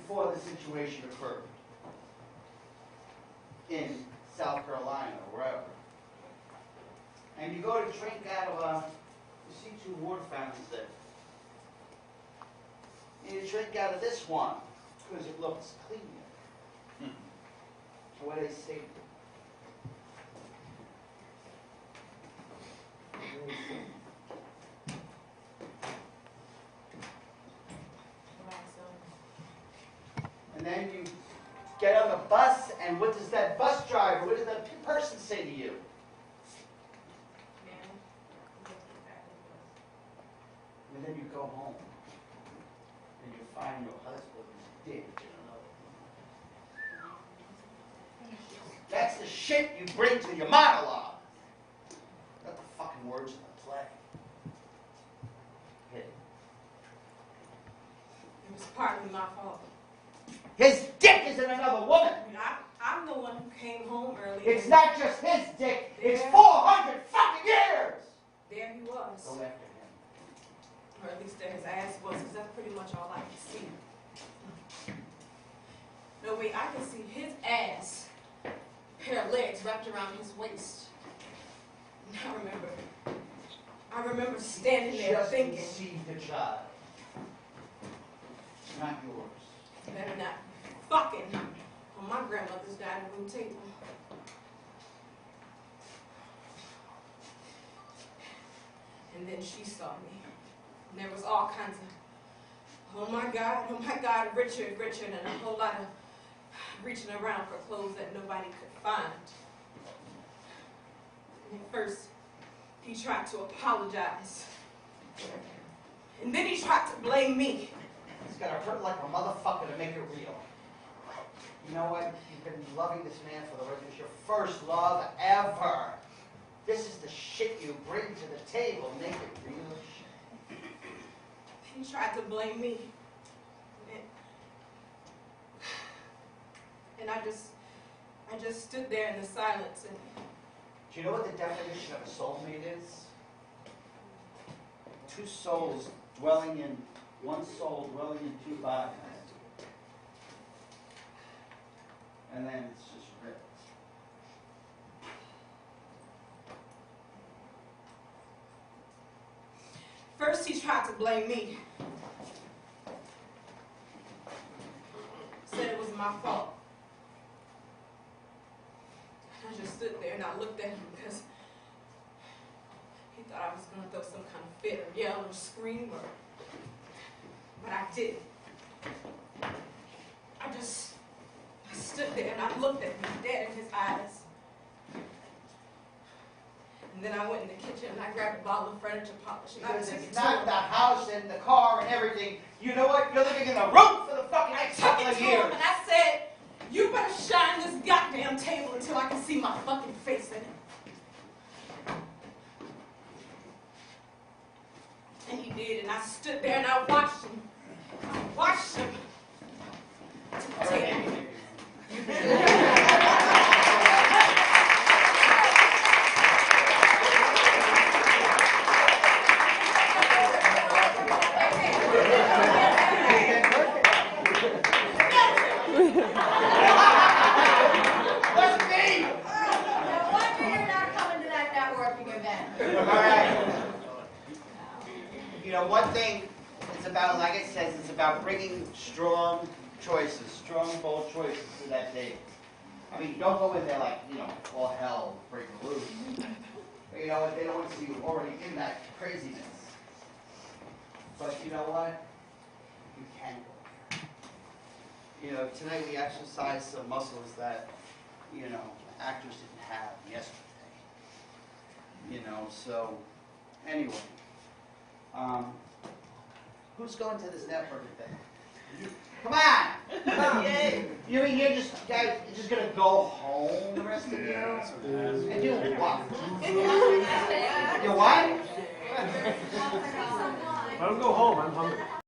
before the situation occurred in South Carolina or wherever. And you go to drink out of you see two water fountains there. And you drink out of this one because it looks cleaner. So what do they say? And then you get on the bus, and what does that bus driver, what does that person say to you? And then you go home, and you find your husband's dick in another one. That's the shit you bring to your monologue. Not the fucking words in the play. Hit it. It was partly my fault. His dick is in another woman. I mean, I'm the one who came home early. It's not just his dick. It's 400 fucking years. There he was. Go after him. Or at least there his ass was, because that's pretty much all I could see. No, wait, I can see his ass, pair of legs wrapped around his waist. And I remember standing there just thinking. Conceived a child. Not yours. Better not fucking on my grandmother's dining room table. And then she saw me. And there was all kinds of, oh my God, Richard, and a whole lot of reaching around for clothes that nobody could find. And at first, he tried to apologize. And then he tried to blame me. It's gonna hurt like a motherfucker to make it real. You know what? You've been loving this man for the rest of your first love ever. This is the shit you bring to the table. Make it real shit. He tried to blame me. And I just stood there in the silence. And do you know what the definition of a soulmate is? Two souls dwelling in one soul dwelling in two bodies. And then it's just ripped. First he tried to blame me. Said it was my fault. And I just stood there and I looked at him because he thought I was going to throw some kind of fit or yell or scream or... But I didn't. I stood there and I looked at him dead in his eyes. And then I went in the kitchen and I grabbed a bottle of furniture polish and I Because took it it's to not him. the house and the car and everything. You know what? You're living in a room for the fucking next couple of years. And I said, you better shine this goddamn table until I can see my fucking face in it. And he did, and I stood there and I watched him. I watched him to the table. One thing it's about, like it says, it's about bringing strong choices, strong, bold choices to that table. I mean, don't go in there like, all hell breaking loose. But they don't want to see you already in that craziness. But you know what? You can go there. Tonight we exercised some muscles that, actors didn't have yesterday. So anyway. Who's going to this networking thing? Come on! You mean you're just gonna go home the rest of the year? And do what? You what? Let him go home. I'm hungry.